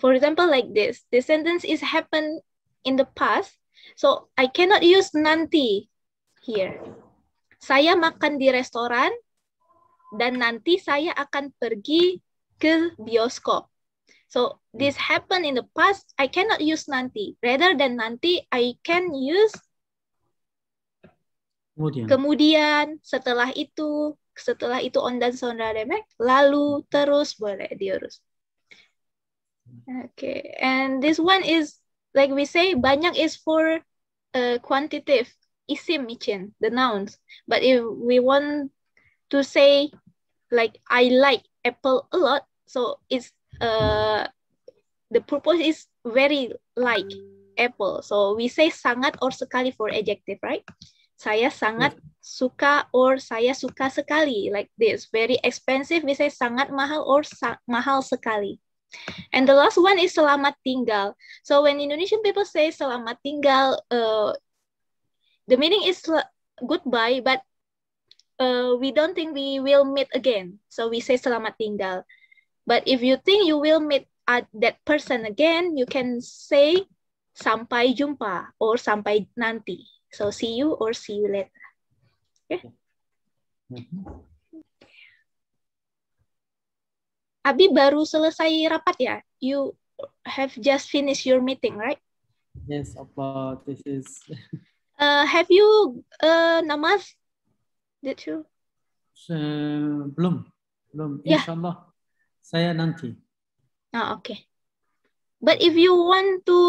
for example, like this. The sentence is happened in the past. So I cannot use nanti here. Saya makan di restoran dan nanti saya akan pergi ke bioskop. So this happened in the past. I cannot use nanti. Rather than nanti, I can use kemudian, setelah itu on dan sonda remek, lalu, terus, boleh diurus. Okay, and this one is, like we say, banyak is for quantitative, isim micin, the nouns. But if we want to say, like, I like apple a lot, so it's, the purpose is very like apple. So we say sangat or sekali for adjective, right? Saya sangat suka or saya suka sekali, like this. Very expensive, we say sangat mahal or mahal sekali. And the last one is selamat tinggal. So when Indonesian people say selamat tinggal, the meaning is goodbye, but we don't think we will meet again. So we say selamat tinggal. But if you think you will meet that person again, you can say sampai jumpa or sampai nanti. So see you or see you later. Okay. Abi baru selesai rapat ya? You have just finished your meeting, right? Yes, but this is... have you namaz? Did you? Belum. Inshallah. Saya nanti. Oh, okay. But if you want to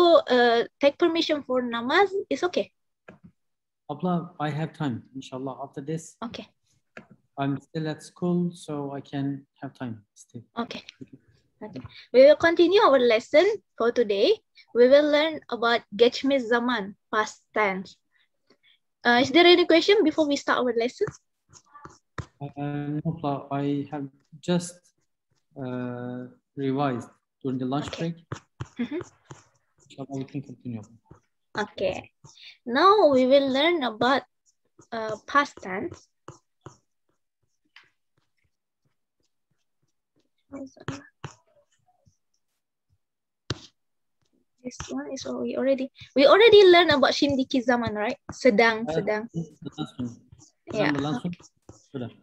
take permission for namaz, it's okay. I have time, inshallah, after this. Okay. I'm still at school, so I can have time still. Okay. Okay. We will continue our lesson for today. We will learn about geçmiş zaman, past tense. Is there any question before we start our lesson? No, I have just revised during the lunch break. Inshallah, we can continue. Okay. Now we will learn about past tense. This one is we already learned about shindiki zaman, right? Sedang. Yeah. Okay.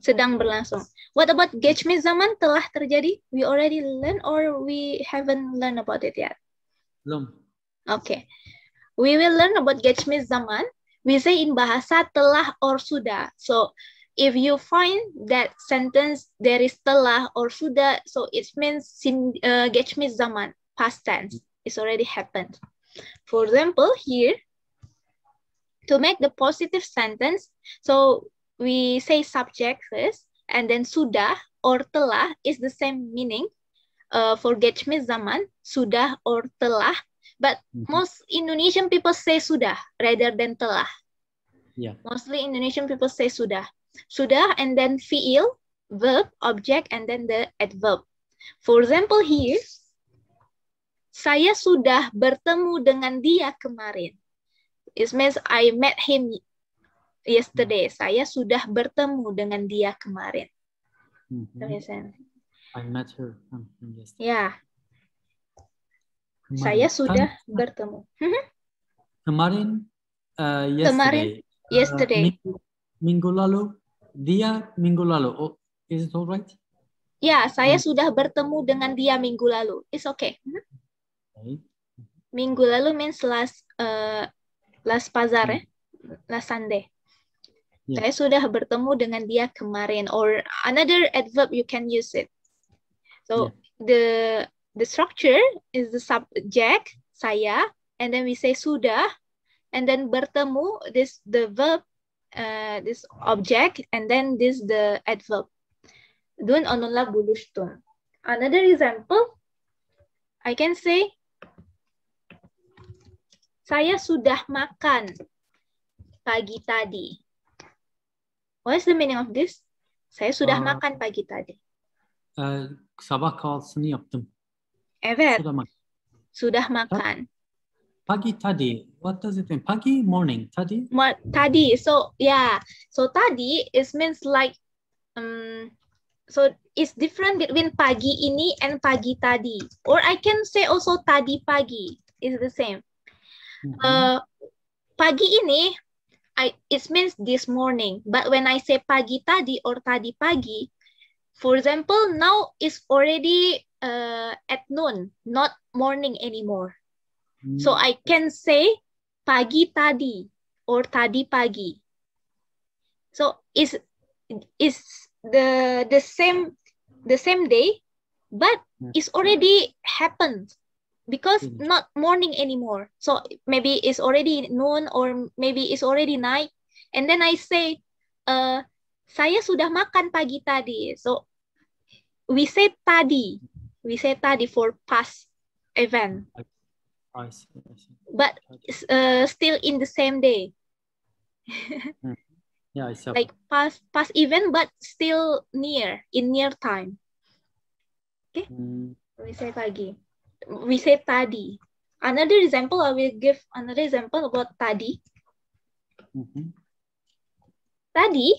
Sedang berlangsung. What about geçmiş zaman, telah terjadi? We already learned or we haven't learned about it yet? Belum. Okay. We will learn about geçmiş zaman. We say in bahasa telah or sudah. So if you find that sentence there is telah or sudah, so it means geçmiş zaman, past tense. It's already happened. For example, here, to make the positive sentence, so we say subject first, and then sudah or telah is the same meaning for geçmiş zaman, sudah or telah. But most Indonesian people say sudah rather than telah. Yeah. Mostly Indonesian people say sudah. Sudah and then fi'il, verb, object, and then the adverb. For example here, saya sudah bertemu dengan dia kemarin. It means I met him yesterday. Saya sudah bertemu dengan dia kemarin. I met her yesterday. Yeah. Saya sudah bertemu. Kemarin, yesterday. Kemarin, yesterday. Minggu lalu, dia minggu lalu. Oh, is it all right? Ya, saya sudah bertemu dengan dia minggu lalu. It's okay. Okay. Minggu lalu means last Pazar, last Sunday. Yeah. Saya sudah bertemu dengan dia kemarin. Or another adverb you can use it. So the structure is the subject, saya, and then we say sudah, and then bertemu, this the verb, this object, and then this the adverb. Dun onunla buluştum. Another example, I can say, saya sudah makan pagi tadi. What is the meaning of this? Saya sudah makan pagi tadi. Sabah kahvaltısını yaptım. Evet. Sudah makan. Pagi tadi. What does it mean? Pagi, morning. Tadi? Tadi. So yeah. So tadi it means like So it's different between pagi ini and pagi tadi. Or I can say also tadi pagi. It's the same. Pagi ini, it means this morning. But when I say pagi tadi or tadi pagi, for example, now it's already at noon, not morning anymore. So I can say pagi tadi or tadi pagi. So it's the same day, but it's already happened because not morning anymore. So maybe it's already noon or maybe it's already night. And then I say, saya sudah makan pagi tadi. So we say tadi. We say tadi for past event. I see. But still in the same day. Yeah, I see. Like past event, but still in near time. Okay, we say pagi. We say tadi. Another example, I will give another example about tadi. Tadi,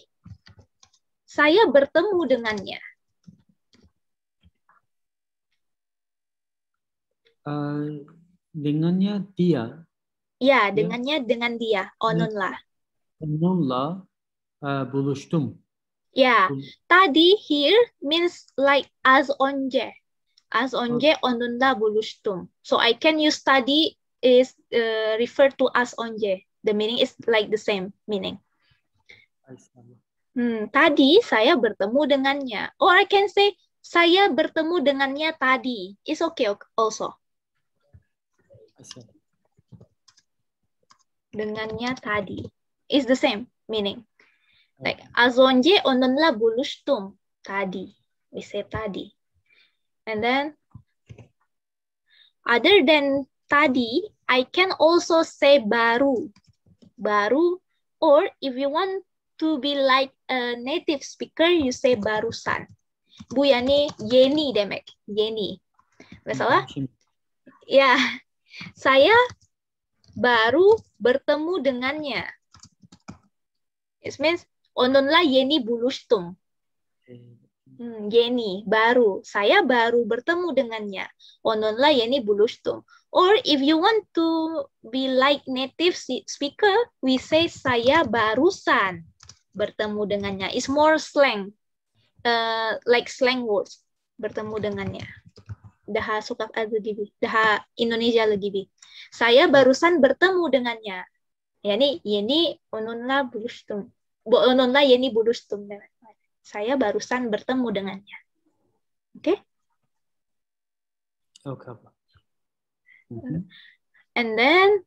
saya bertemu dengannya. Dengannya dia. Ya, dengannya dengan dia. Onunla. Onunla buluştum. Yeah, tadi here means like az önce. Az önce onunla buluştum. So I can use tadi is referred to as önce. The meaning is like the same meaning. Tadi saya bertemu dengannya. Or I can say saya bertemu dengannya tadi. It's okay also. Dengannya tadi. It's the same meaning. Like az önce onunla buluştum. Tadi. We say tadi. And then other than tadi, I can also say baru. Baru. Or if you want to be like a native speaker, you say barusan. Bu Yani Yeni demek. Yeni. Masalah? Ya. Saya baru bertemu dengannya. It means onunla yeni buluştum. Yeni, baru. Saya baru bertemu dengannya. Onunla yeni buluştum. Or if you want to be like native speaker, we say saya barusan bertemu dengannya. It's more slang. Like slang words. Bertemu dengannya. Daha sokak lagi, daha Indonesia lagi. Saya barusan bertemu dengannya. Yani yeni onunla buluştum. Onunla yeni buluştum. Saya barusan bertemu dengannya. Oke? Okay. And then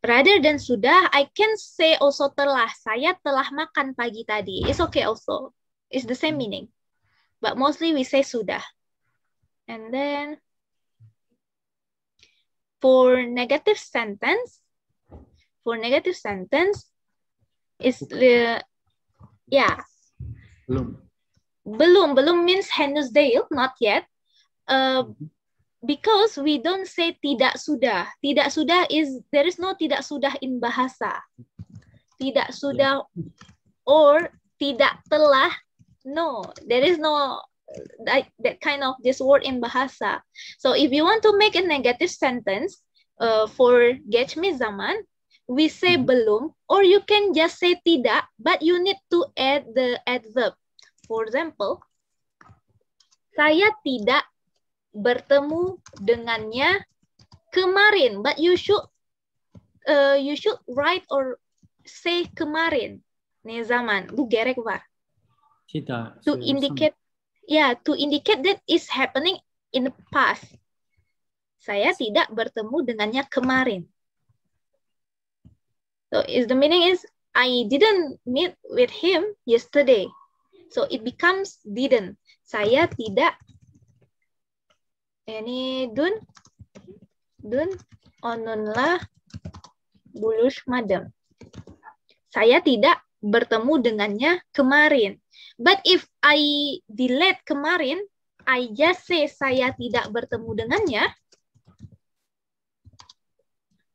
rather than sudah, I can say also telah. Saya telah makan pagi tadi. It's okay also. It's the same meaning. But mostly we say sudah. And then for negative sentence is belum means Henusdale, not yet. Because we don't say tidak sudah. Tidak sudah is, there is no tidak sudah in bahasa. Tidak sudah or tidak telah. No, there is no that kind of this word in bahasa. So if you want to make a negative sentence for geçmiş zaman, we say belum, or you can just say tidak, but you need to add the adverb. For example, saya tidak bertemu dengannya kemarin, but you should write or say kemarin. Nih zaman, bu gerek var. Tidak. To indicate. Yeah, to indicate that is happening in the past. Saya tidak bertemu dengannya kemarin. So the meaning is I didn't meet with him yesterday. So it becomes didn't. Saya tidak. Ini dun onunla buluşmadım. Saya tidak bertemu dengannya kemarin. But if I delete kemarin, I just say saya tidak bertemu dengannya.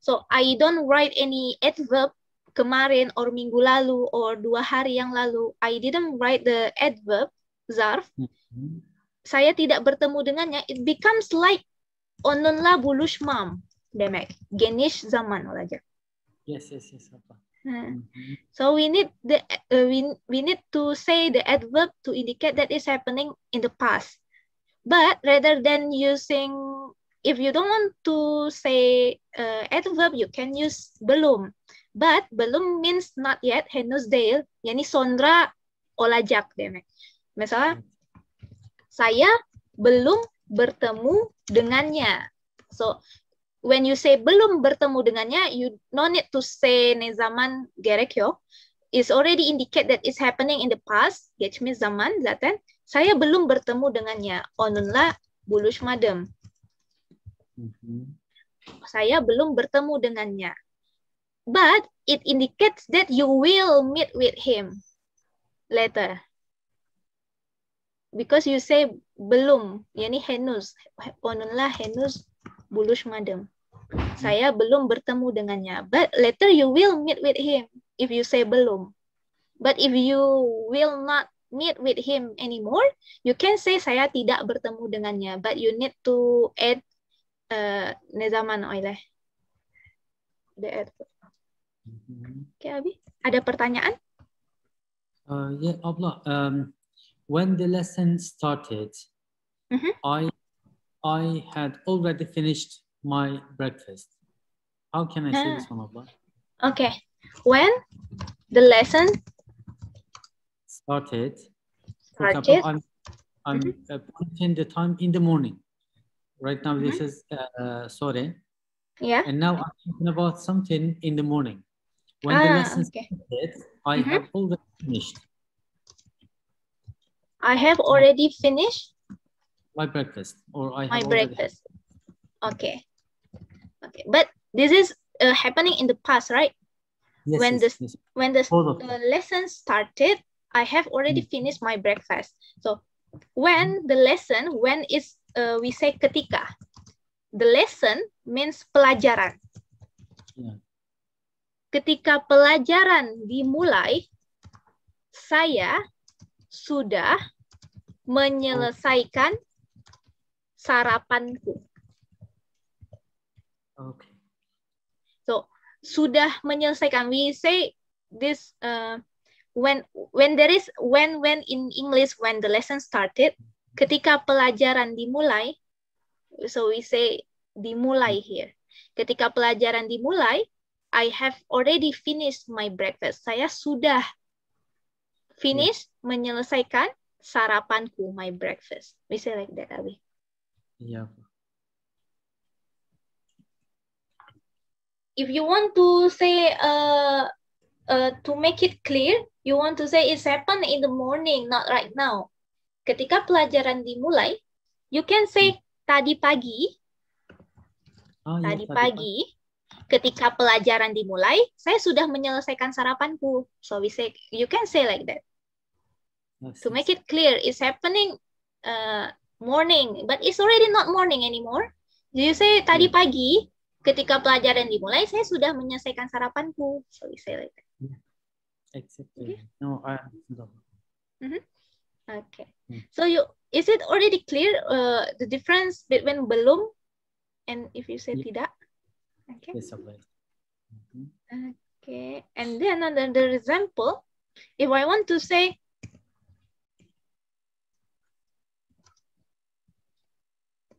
So I don't write any adverb kemarin or minggu lalu or 2 hari yang lalu. I didn't write the adverb zarf, Mhm. saya tidak bertemu dengannya, it becomes like onunla buluşmam demek. Geniş zaman olacak. Yes, apa. Hmm. Mhm. So we need we need to say the adverb to indicate that is happening in the past. But rather than using, if you don't want to say adverb, you can use belum. But belum means not yet, henüz değil. Yani sonra olacak demek. Misalnya, saya belum bertemu dengannya. So when you say belum bertemu dengannya, you no need to say ne zaman gerekiyor. It's already indicate that it's happening in the past. Geçmiş zaman zaten. Saya belum bertemu dengannya. Onunla buluşmadım. Mhm. Saya belum bertemu dengannya. But it indicates that you will meet with him later. Because you say belum, yani henüz. Onunla henüz buluşmadım. Saya belum bertemu dengannya. But later you will meet with him if you say belum. But if you will not meet with him anymore, you can say saya tidak bertemu dengannya. But you need to add ne zaman oleh. Oke, Abi. Ada pertanyaan? Yeah, abla. When the lesson started, I had already finished my breakfast. How can I say this one, abla? Okay. When the lesson started. For example, I'm pointing the time in the morning. Right now, this is sore. Yeah. And now I'm talking about something in the morning. When the lesson started, I have already finished. I have already finished my breakfast, or I have my breakfast. Okay. Okay, but this is happening in the past, right? Yes, when the lesson started, I have already finished my breakfast. So when the lesson, when is we say ketika. The lesson means pelajaran. Yeah. Ketika pelajaran dimulai, saya sudah menyelesaikan sarapanku. Okay. So sudah menyelesaikan. We say this when in English, when the lesson started, ketika pelajaran dimulai, so we say dimulai here. Ketika pelajaran dimulai, I have already finished my breakfast. Saya sudah finish menyelesaikan sarapanku, my breakfast. We say like that, Abi. Yeah. If you want to say to make it clear, you want to say it's happened in the morning, not right now. Ketika pelajaran dimulai, you can say tadi pagi. Tadi pagi, ketika pelajaran dimulai, saya sudah menyelesaikan sarapanku. So we say, you can say like that. To make it clear, it's happening morning, but it's already not morning anymore. You say tadi pagi, ketika pelajaran dimulai, saya sudah menyelesaikan sarapanku. So we say like that. Exactly. Okay. No, I Okay. So is it already clear the difference between belum and if you say tidak? Okay. Yes, Okay. And then another example, if I want to say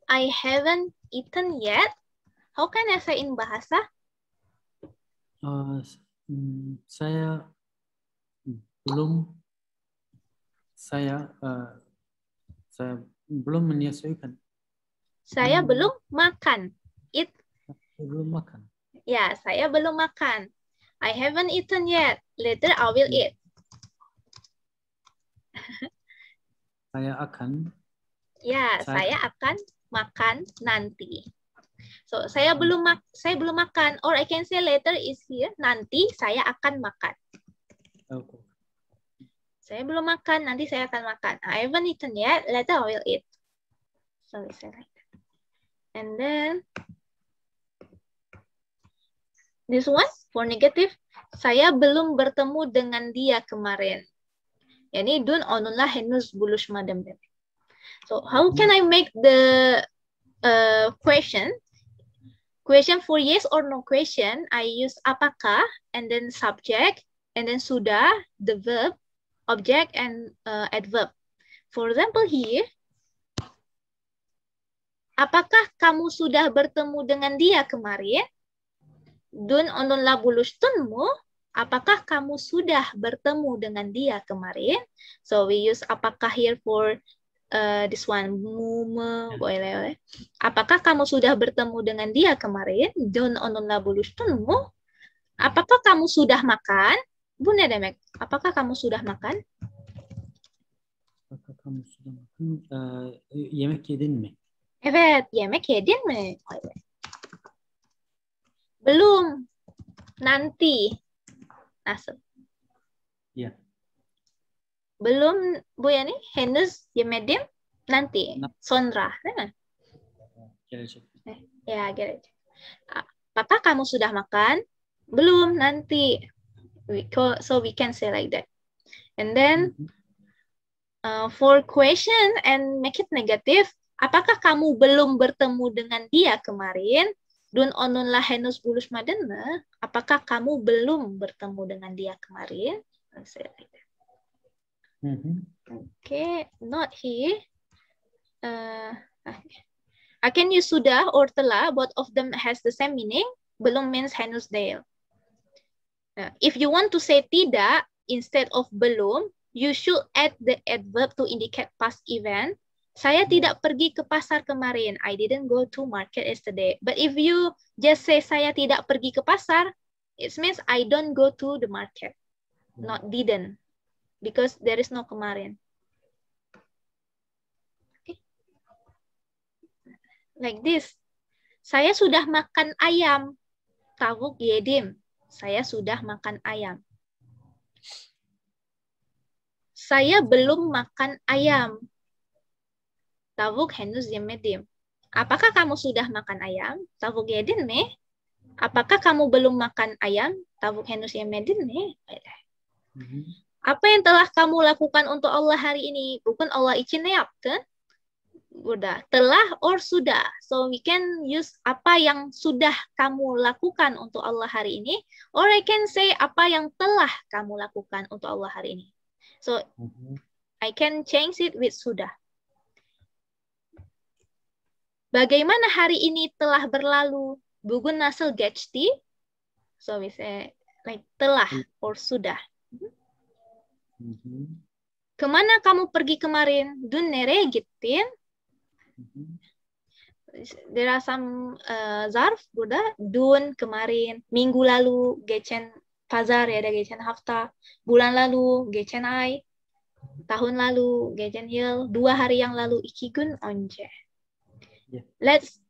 I haven't eaten yet, how can I say in bahasa? Saya belum menyelesaikan. Saya belum makan. Belum makan. Ya, saya belum makan. I haven't eaten yet. Later I will eat. Saya akan. Ya, saya akan makan nanti. So, saya belum makan. Or I can say later is here. Nanti saya akan makan. Okay. Saya belum makan, nanti saya akan makan. I haven't eaten yet, later I will eat. So we say like that. And then this one for negative, saya belum bertemu dengan dia kemarin. Yani dün onunla henüz buluşmadım demek. So how can I make the question? Question for yes or no question, I use apakah and then subject and then sudah, the verb, object and adverb. For example here, apakah kamu sudah bertemu dengan dia kemarin? Dün onunla buluştun mu? Apakah kamu sudah bertemu dengan dia kemarin? So we use apakah here for this one. Boleh. Apakah kamu sudah bertemu dengan dia kemarin? Dün onunla buluştun mu? Apakah kamu sudah makan? Bu ne demek? Apakah kamu sudah makan? Apakah kamu sudah makan? Yemek yedin mi? Evet, yemek yedin mi? Evet. Belum. Nanti. Nasıl? Ya. Belum Bu Yani henüz yemedim. Nanti. Sonra, değil mi? Gelecek. Ya, gelecek. Apakah kamu sudah makan? Belum, nanti. So we can say like that. And then for question and make it negative, apakah kamu belum bertemu dengan dia kemarin? Dün onunla henüz buluşmadın mı? Apakah kamu belum bertemu dengan dia kemarin? Let's say like that. Okay, not here. I can use sudah or telah. Both of them has the same meaning. Belum means henüz değil. If you want to say tidak instead of belum, you should add the adverb to indicate past event. Saya tidak pergi ke pasar kemarin. I didn't go to market yesterday. But if you just say saya tidak pergi ke pasar, it means I don't go to the market. Not didn't. Because there is no kemarin. Okay. Like this. Saya sudah makan ayam. Tavuk yedim. Saya sudah makan ayam. Saya belum makan ayam. Tavuk henüz yemedim. Apakah kamu sudah makan ayam? Tavuk yedin mi? Apakah kamu belum makan ayam? Tavuk henüz yemedin mi? Apa yang telah kamu lakukan untuk Allah hari ini? Bukan Allah için ne yaptın? Udah, telah or sudah. So we can use apa yang sudah kamu lakukan untuk Allah hari ini, or I can say apa yang telah kamu lakukan untuk Allah hari ini. So I can change it with sudah. Bagaimana hari ini telah berlalu? Bugün nasıl geçti? So we say like telah or sudah. Kemana kamu pergi kemarin? Dün nereye gittin? There are some zarf burada. Dün, kemarin, minggu lalu, geçen pazar ya da geçen hafta, bulan lalu, geçen ay, tahun lalu, geçen yıl, 2 hari yang lalu, 2 gün önce. Yeah. Let's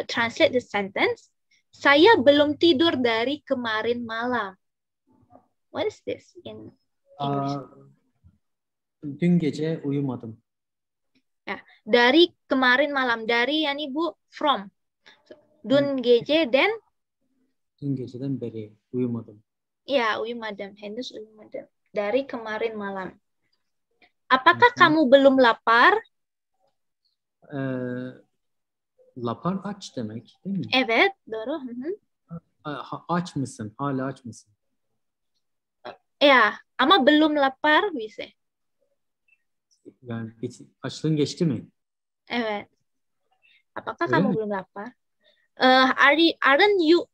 translate the sentence. Saya belum tidur dari kemarin malam. What is this in English? Dün gece uyumadım. Ya, dari kemarin malam. Dari yani bu from. Dün gece dan dün geceden beri uyumadım. Ya, uyumadım. Henüz uyumadım. Dari kemarin malam. Apakah kamu belum lapar? Lapar aç demek, değil mi? Evet, doğru. Aç mısın? Hala aç mısın? Ya, ama belum lapar bisa. Yani açlığın geçti mi? Evet. Apakah kamu belum lapar? Aren't you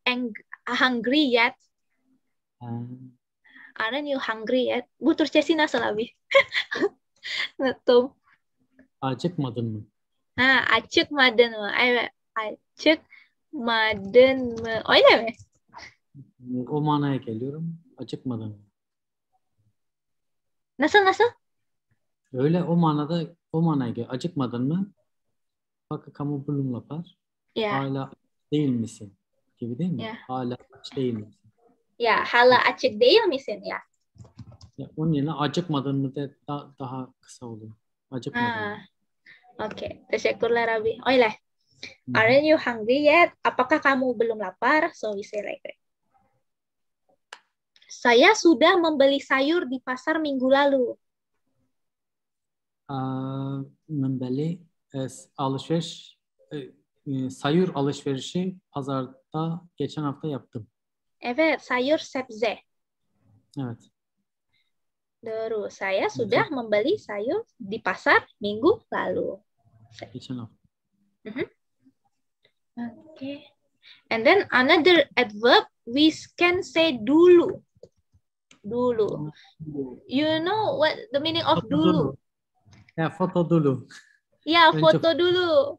hungry yet? Aren't you hungry yet? Bu Türkçesi nasıl abi? Unuttum. Acıkmadın mı? Acıkmadın mı? Evet. Acıkmadın mı? Öyle mi? O manaya geliyorum. Acıkmadın mı? Nasıl? Öyle o manaya geliyor. Acıkmadın mı? Bak kamu belum lapar. Ya. Hala değil misin? Gibi değil mi? Ya. Hala aç değil misin? Ya, hala açık değil misin ya? Onun yerine acıkmadın mı de daha kısa oluyor. Acıkmadın mı? Oke, teşekkürler Abi. Öyle. Aren't you hungry yet? Apakah kamu belum lapar? So we say like that. Saya sudah membeli sayur di pasar minggu lalu. membeli alışveriş sayur alışverişi pazarda geçen hafta yaptım. Evet, sayur sebze. Evet. Terus saya sudah membeli sayur di pasar minggu lalu. Geçen hafta. Okay. And then another adverb we can say dulu. Dulu. You know what the meaning of dulu? Ya, foto dulu. Ya, foto dulu.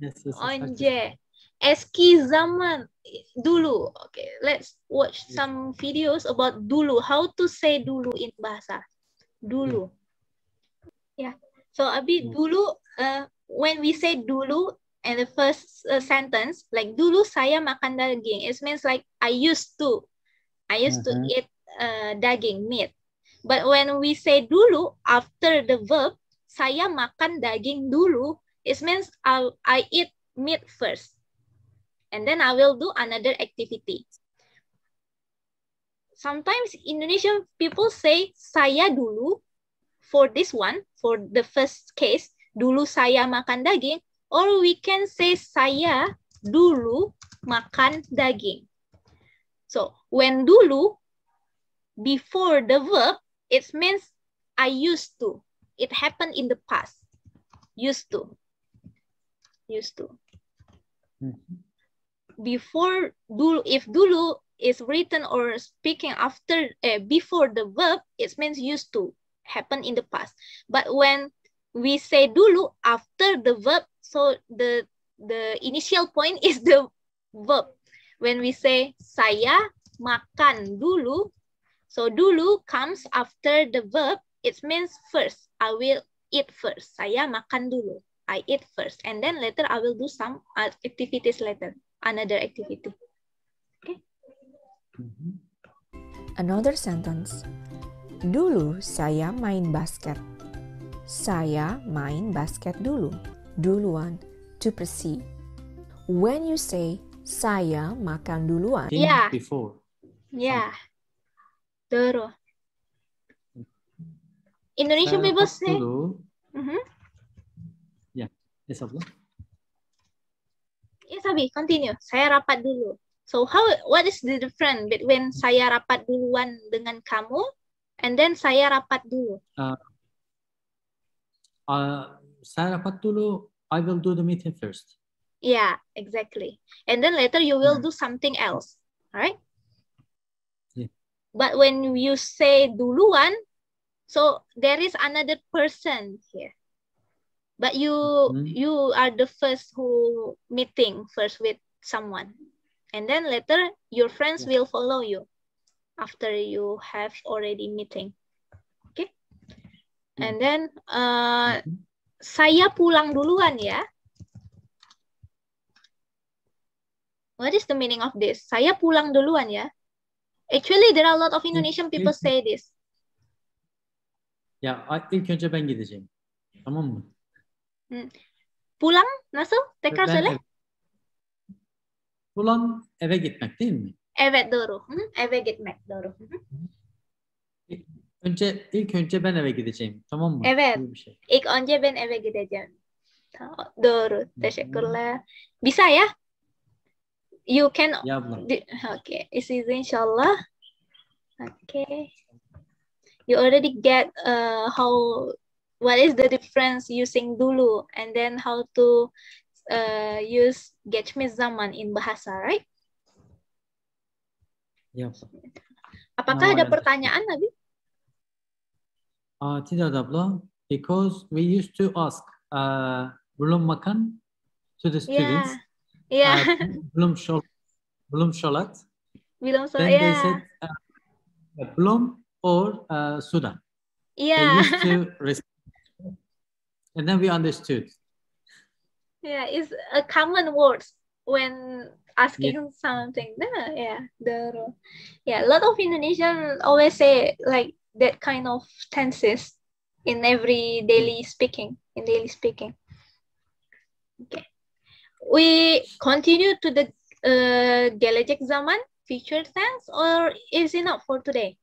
Yes, Onje. Eski zaman dulu. Okay, let's watch some videos about dulu. How to say dulu in bahasa. Dulu. Yeah. So Abi, dulu, when we say dulu in the first sentence, like dulu saya makan daging, it means like I used to eat daging, meat. But when we say dulu after the verb, saya makan daging dulu, it means I eat meat first. And then I will do another activity. Sometimes Indonesian people say saya dulu for this one, for the first case, dulu saya makan daging, or we can say saya dulu makan daging. So when dulu before the verb, it means I used to. It happened in the past. Used to. Before dulu, if dulu is written or speaking after before the verb, it means used to, happen in the past. But when we say dulu after the verb, so the initial point is the verb. When we say saya makan dulu, so dulu comes after the verb, it means first. I will eat first. Saya makan dulu. I eat first. And then later I will do some activities later. Another activity. Okay. Another sentence. Dulu saya main basket. Saya main basket dulu. Duluan, to proceed. When you say saya makan duluan. Yeah. Before. Yeah. Terus. Indonesian people say. Ya, yes, Abla. Yes, Abi, continue. Saya rapat dulu. So what is the difference between saya rapat duluan dengan kamu and then saya rapat dulu? Saya rapat dulu, I will do the meeting first. Yeah, exactly. And then later you will do something else. All right? Yeah. But when you say duluan, so there is another person here. But you are the first who meeting first with someone. And then later your friends will follow you after you have already meeting. Okay? And then saya pulang duluan ya. What is the meaning of this? Saya pulang duluan ya. Actually there are a lot of Indonesian people say this. Ya, ilk önce ben gideceğim. Tamam mı? Pulang nasıl? Tekrar söyle. Pulang eve gitmek değil mi? Evet doğru. Eve gitmek doğru. İlk önce ben eve gideceğim. Tamam mı? Evet. İlk önce ben eve gideceğim. Doğru. Teşekkürler. Bisa ya? You can. Ya abla. Okay. It's easy inshallah. Okay. You already get what is the difference using dulu and then how to use geçmiş zaman in bahasa, right? Ya. Apakah ada pertanyaan, Nabi? Tidak abla, because we used to ask belum makan to the students. Yeah. Belum sholat. Belum sholat. Then they said belum or sudah. Yeah. They used to respond. And then we understood. Yeah, it's a common word when asking something. Yeah, a lot of Indonesians always say like that kind of tenses in every daily speaking. Okay, we continue to the gelecek zaman future tense, or is enough for today?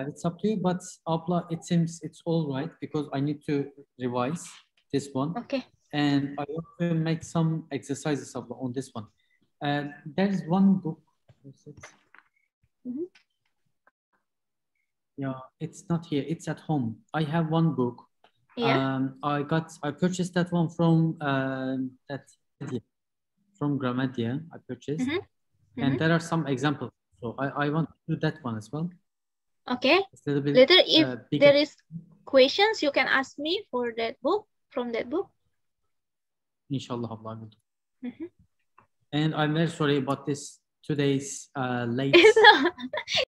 It's up to you, but Abla, it seems it's all right because I need to revise this one. Okay. And I want to make some exercises on this one. There's one book. Yeah, it's not here. It's at home. I have one book. Yeah. I purchased that one from Gramadia. I purchased, and there are some examples. So I want to do that one as well. Okay. Bit, later, if there is questions, you can ask me for that book, from that book. Inshallah, I will do. And I'm very sorry about this today's late.